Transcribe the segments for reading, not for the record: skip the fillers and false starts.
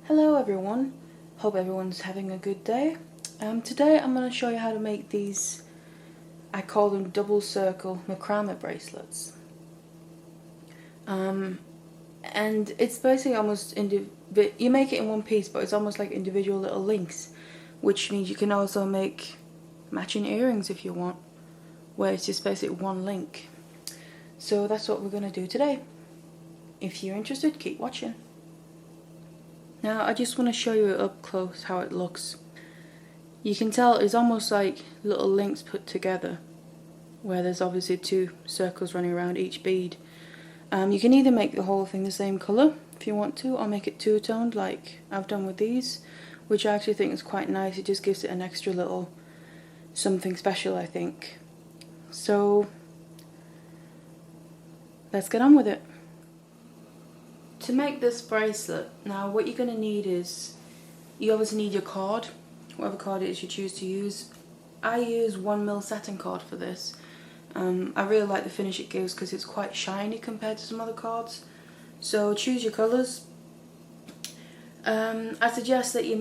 Hello everyone, hope everyone's having a good day. Today I'm going to show you how to make these, I call them double circle macrame bracelets. And it's basically almost, you make it in one piece, but it's almost like individual little links, which means you can also make matching earrings if you want, where it's just basically one link. So that's what we're going to do today. If you're interested, keep watching. Now I just want to show you up close how it looks. You can tell it's almost like little links put together, where there's obviously two circles running around each bead. You can either make the whole thing the same colour if you want to, or make it two-toned like I've done with these, which I actually think is quite nice. It just gives it an extra little something special, I think. So let's get on with it. To make this bracelet, now what you're going to need is, you obviously need your cord, whatever cord it is you choose to use. I use 1mm satin cord for this. I really like the finish it gives because it's quite shiny compared to some other cords. So choose your colours. I suggest that you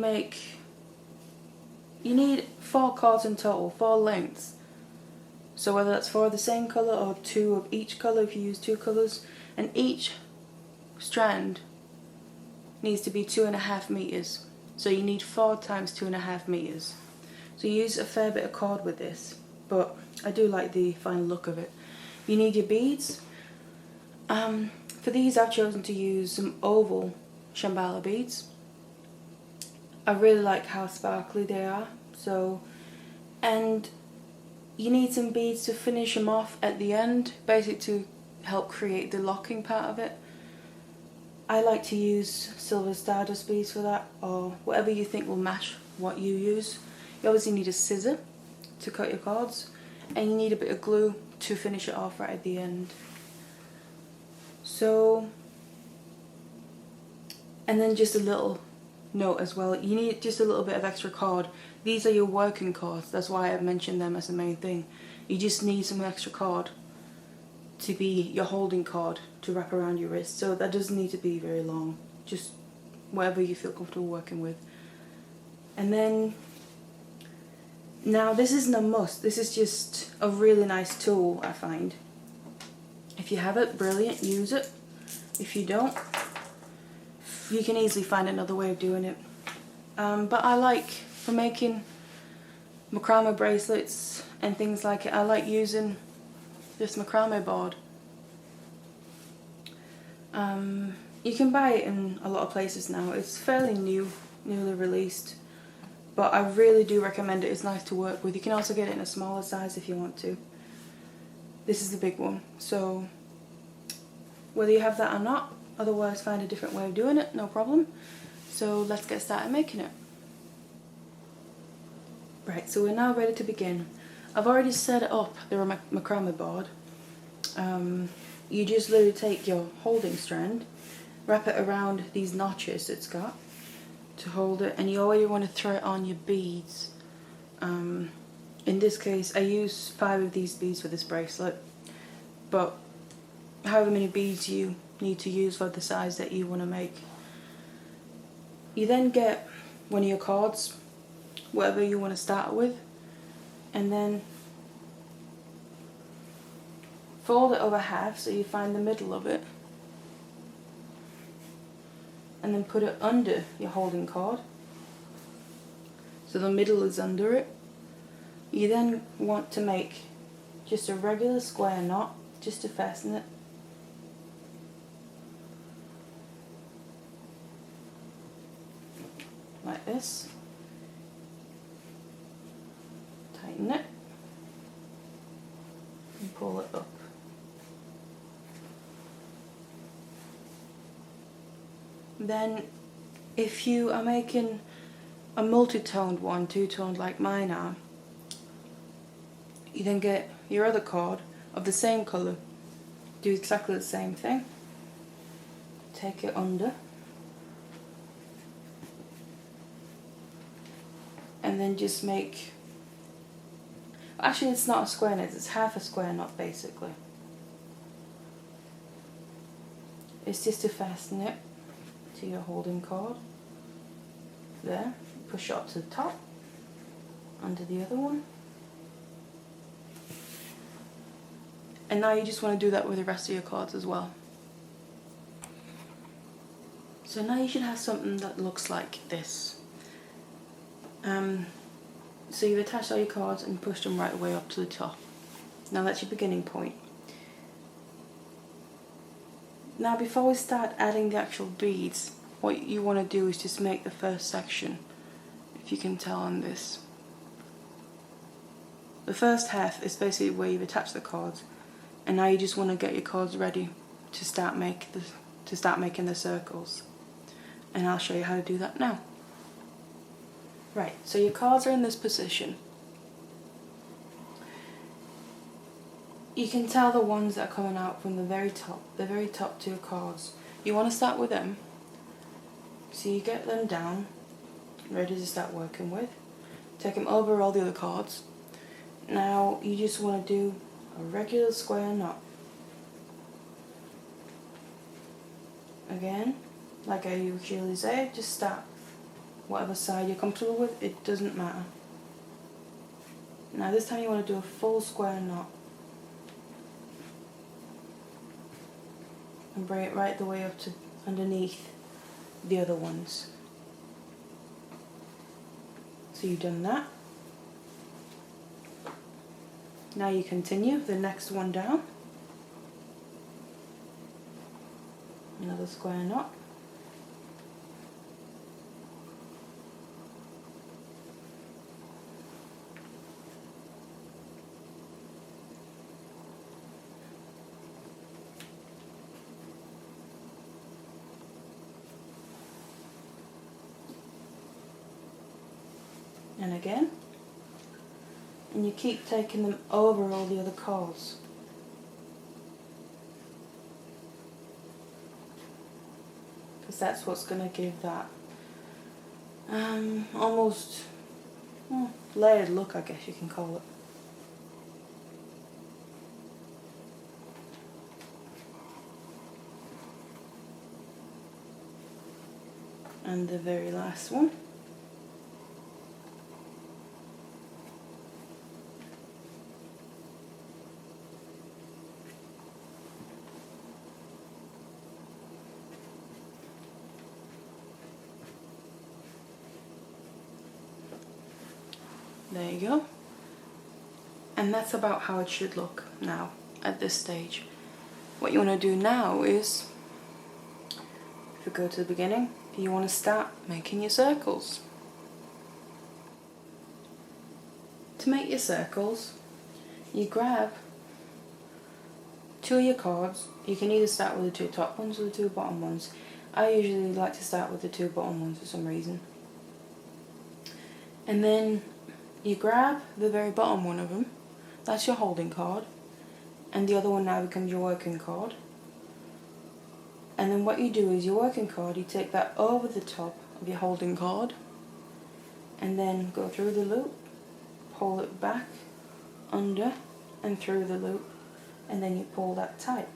need 4 cords in total, 4 lengths. So whether that's 4 of the same colour or 2 of each colour if you use 2 colours, and each strand needs to be 2.5 meters. So you need 4 times 2.5 meters. So you use a fair bit of cord with this, but I do like the final look of it. You need your beads. For these I've chosen to use some oval Shamballa beads. I really like how sparkly they are. And you need some beads to finish them off at the end, basically to help create the locking part of it. I like to use silver stardust beads for that, or whatever you think will match what you use. You obviously need a scissor to cut your cords, and you need a bit of glue to finish it off right at the end. So, and then just a little note as well, you need just a little bit of extra cord. These are your working cords, that's why I've mentioned them as the main thing. You just need some extra cord to be your holding cord to wrap around your wrist, so that doesn't need to be very long, just whatever you feel comfortable working with. And then, now this isn't a must, this is just a really nice tool I find. If you have it, brilliant, use it. If you don't, you can easily find another way of doing it. But I like, for making macrame bracelets and things like it, I like using this macrame board. You can buy it in a lot of places now. It's fairly newly released, but I really do recommend it. It's nice to work with. You can also get it in a smaller size if you want to. This is the big one, so whether you have that or not, otherwise find a different way of doing it, no problem. So let's get started making it. Right, so we're now ready to begin. I've already set up the macrame board. You just literally take your holding strand, wrap it around these notches it's got to hold it, and you already want to throw it on your beads. In this case I use 5 of these beads for this bracelet, but however many beads you need to use for the size that you want to make. You then get one of your cords, whatever you want to start with, and then fold it over half so you find the middle of it, and then put it under your holding cord so the middle is under it. You then want to make just a regular square knot just to fasten it. Like this. Tighten it and pull it up. Then if you are making a multi-toned one, two-toned like mine are, you then get your other cord of the same colour, do exactly the same thing, take it under, and then just make, actually it's not a square knot, it's half a square knot basically. It's just to fasten it to your holding cord. there, push it up to the top, under the other one. And now you just want to do that with the rest of your cards as well. So now you should have something that looks like this. So you've attached all your cards and pushed them right away up to the top. Now that's your beginning point. Now before we start adding the actual beads, what you want to do is just make the first section, if you can tell on this. The first half is basically where you've attached the cards, and now you just want to get your cards ready to start making the circles. And I'll show you how to do that now. Right, so your cards are in this position. You can tell the ones that are coming out from the very top 2 cards. You want to start with them. So you get them down, ready to start working with. Take them over all the other cards. Now you just want to do a regular square knot. Again, like I usually say, just start whatever side you're comfortable with, it doesn't matter. Now this time you want to do a full square knot. And bring it right the way up to underneath the other ones. So you've done that. Now you continue the next one down. Another square knot. And again, and you keep taking them over all the other cards. Because that's what's going to give that almost layered look, I guess you can call it. And the very last one. There you go. And that's about how it should look now at this stage. What you want to do now is, if we go to the beginning, you want to start making your circles. To make your circles, you grab 2 of your cards. You can either start with the 2 top ones or the 2 bottom ones. I usually like to start with the 2 bottom ones for some reason. And then you grab the very bottom one of them, that's your holding card, and the other one now becomes your working card. And then what you do is your working card, you take that over the top of your holding card, and then go through the loop, pull it back, under, and through the loop, and then you pull that tight.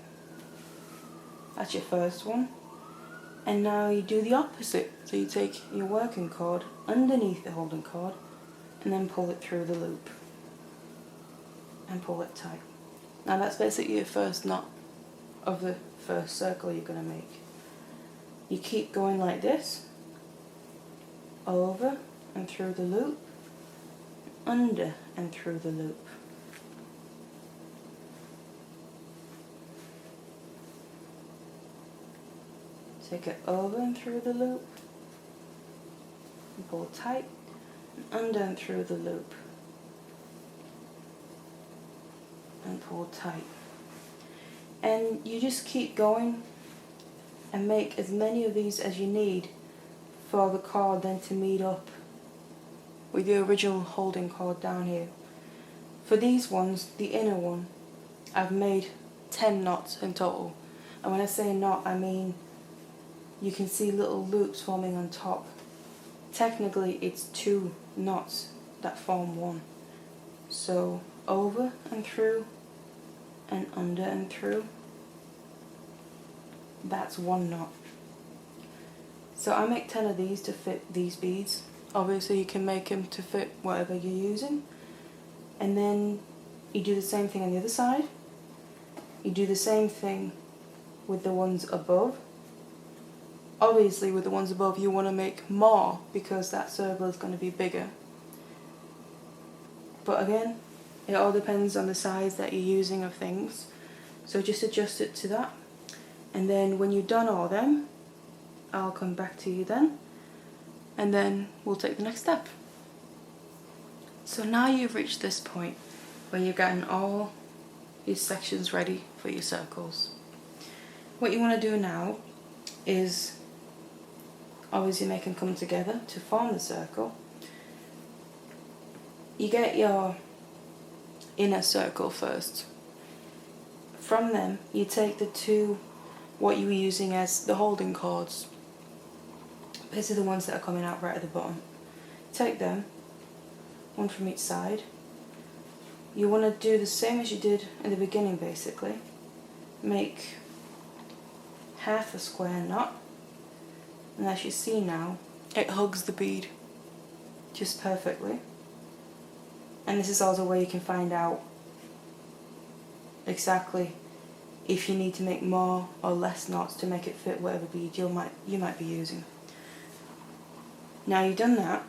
That's your first one. And now you do the opposite, so you take your working card underneath the holding card, and then pull it through the loop and pull it tight. Now that's basically your first knot of the first circle you're going to make. You keep going like this, over and through the loop, under and through the loop. Take it over and through the loop, and pull it tight, under and through the loop and pull tight, and you just keep going and make as many of these as you need for the card then to meet up with the original holding card down here. For these ones, the inner one, I've made 10 knots in total, and when I say knot I mean you can see little loops forming on top. Technically it's 2 knots that form one. So over and through and under and through, that's 1 knot. So I make 10 of these to fit these beads. Obviously you can make them to fit whatever you're using. And then you do the same thing on the other side. You do the same thing with the ones above. Obviously with the ones above you want to make more because that circle is going to be bigger. But again, it all depends on the size that you're using of things. So just adjust it to that. And then when you've done all them, I'll come back to you then. And then we'll take the next step. So now you've reached this point where you've gotten all these sections ready for your circles. What you want to do now is obviously make them come together to form the circle. You get your inner circle first. From them you take the two, what you were using as the holding cords. These are the ones that are coming out right at the bottom. Take them, one from each side. You want to do the same as you did in the beginning basically. Make half a square knot, and as you see now, it hugs the bead just perfectly. And this is also where you can find out exactly if you need to make more or less knots to make it fit whatever bead you might be using. Now you've done that,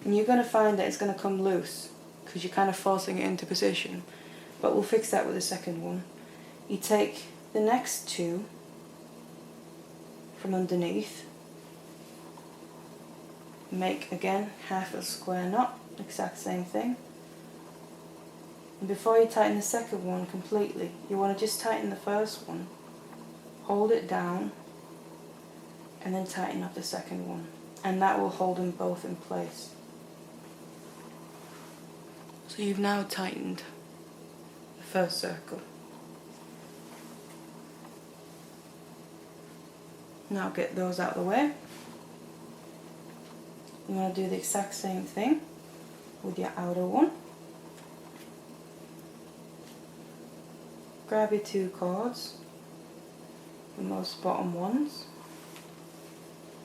and you're going to find that it's going to come loose because you're kind of forcing it into position, but we'll fix that with the second one. You take the next two from underneath, make again half a square knot, exact same thing. And before you tighten the second one completely, you want to just tighten the first one, hold it down, and then tighten up the second one. And that will hold them both in place. So you've now tightened the first circle. Now get those out of the way. You want to do the exact same thing with your outer one. Grab your two cords, the most bottom ones,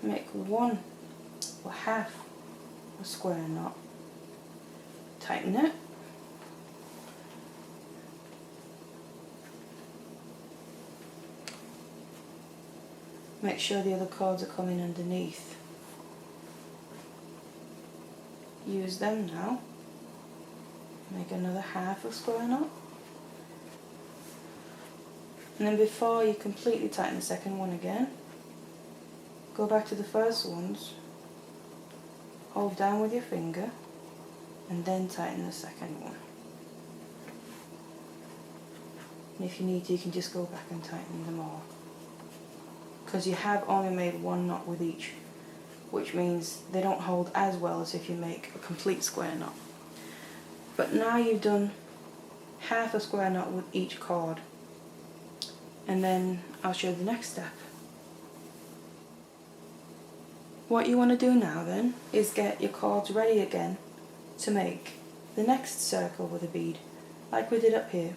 make one or half a square knot, tighten it, make sure the other cords are coming underneath, use them now, make another half a square knot. And then before you completely tighten the second one again, go back to the first ones, hold down with your finger, and then tighten the second one. And if you need to, you can just go back and tighten them all. Because you have only made one knot with each, which means they don't hold as well as if you make a complete square knot. But now you've done half a square knot with each cord. And then I'll show you the next step. What you want to do now then is get your cords ready again to make the next circle with a bead, like we did up here.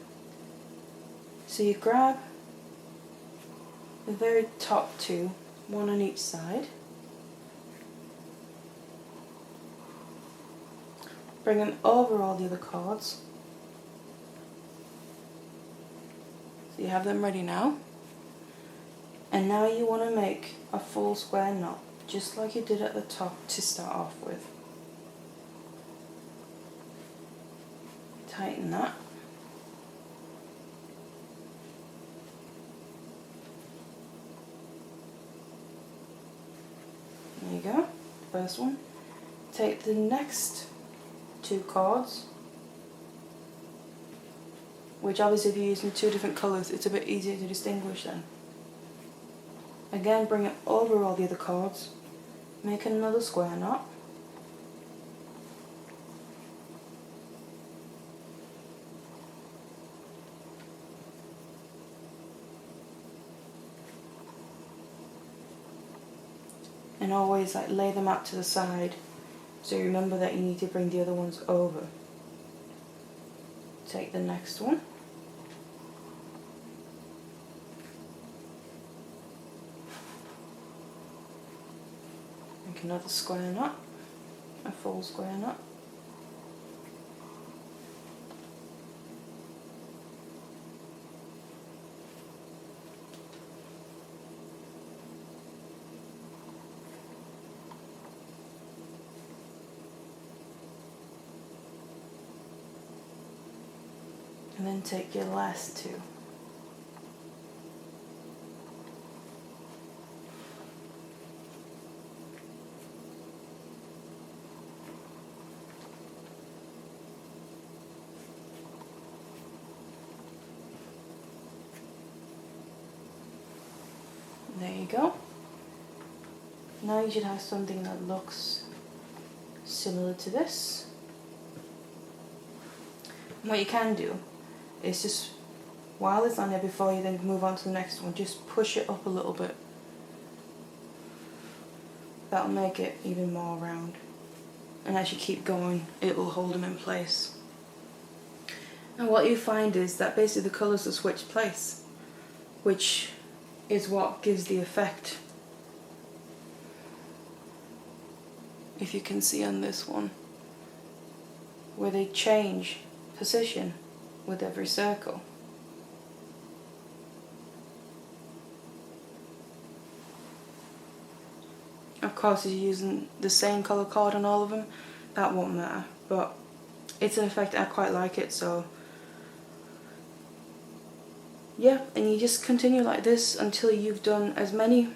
So you grab the very top two, one on each side, bring them over all the other cords. So you have them ready now. And now you want to make a full square knot, just like you did at the top to start off with. Tighten that. There you go, first one. Take the next two cords, which obviously if you're using two different colours, it's a bit easier to distinguish then. Again, bring it over all the other cords, make another square knot. And always lay them out to the side, so remember that you need to bring the other ones over. Take the next one. Make another square knot, a full square knot. And then take your last two. There you go. Now you should have something that looks similar to this. And what you can do is just, while it's on there, before you then move on to the next one, just push it up a little bit. That'll make it even more round. And as you keep going, it will hold them in place. And what you find is that basically the colours will switch place, which is what gives the effect. If you can see on this one, where they change position with every circle. Of course, if you're using the same colour card on all of them, that won't matter, but it's an effect, I quite like it, so yeah. And you just continue like this until you've done as many,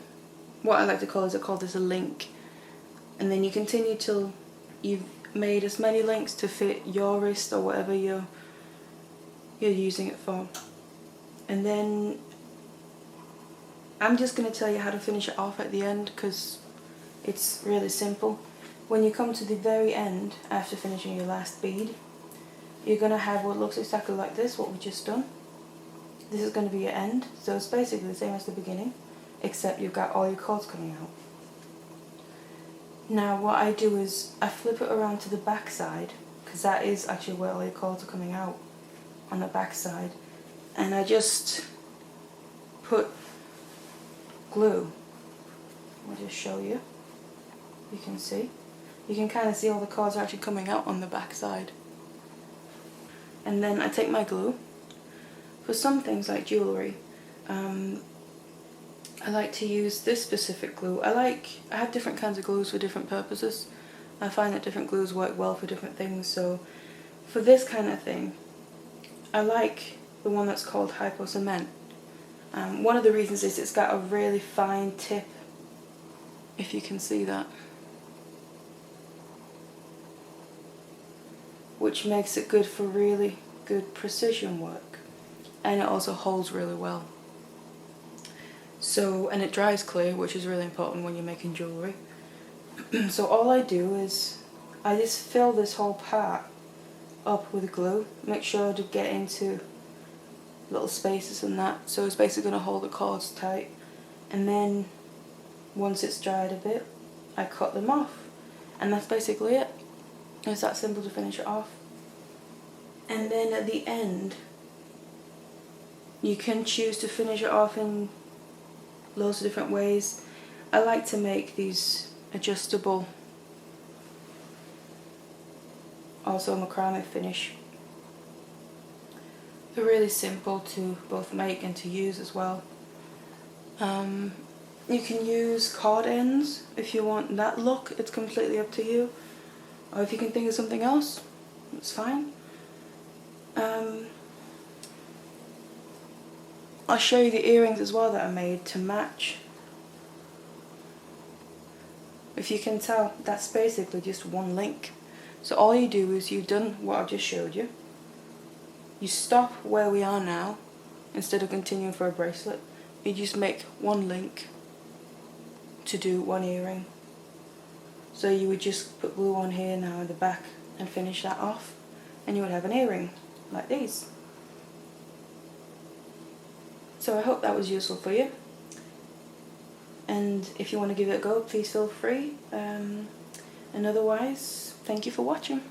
what I like to call, is I call this a link, and then you continue till you've made as many links to fit your wrist or whatever you're using it for. And then I'm just going to tell you how to finish it off at the end, because it's really simple. When you come to the very end, after finishing your last bead, you're going to have what looks exactly like this, what we've just done. This is going to be your end, so it's basically the same as the beginning, except you've got all your cords coming out. Now what I do is I flip it around to the back side, because that is actually where all your cords are coming out, on the back side, and I just put glue. I'll just show you. You can see. You can kind of see all the cords are actually coming out on the back side. And then I take my glue. For some things like jewellery, I like to use this specific glue. I have different kinds of glues for different purposes. I find that different glues work well for different things, so for this kind of thing, I like the one that's called Hypo cement. One of the reasons is it's got a really fine tip, if you can see that, which makes it good for really good precision work, and it also holds really well. So, and it dries clear, which is really important when you're making jewellery. So all I do is I just fill this whole part up with glue, make sure to get into little spaces and that, so it's basically going to hold the cords tight, and then once it's dried a bit, I cut them off, and that's basically it. It's that simple to finish it off. And then at the end, you can choose to finish it off in loads of different ways. I like to make these adjustable, also macrame finish. They're really simple to both make and to use as well. You can use cord ends if you want that look, it's completely up to you. Or if you can think of something else, it's fine. I'll show you the earrings as well that I made to match. If you can tell, that's basically just one link. So all you do is you've done what I've just showed you. You stop where we are now, instead of continuing for a bracelet. You just make one link to do one earring. So you would just put glue on here now in the back and finish that off, and you would have an earring like these. So I hope that was useful for you, and if you want to give it a go, please feel free, and otherwise, thank you for watching.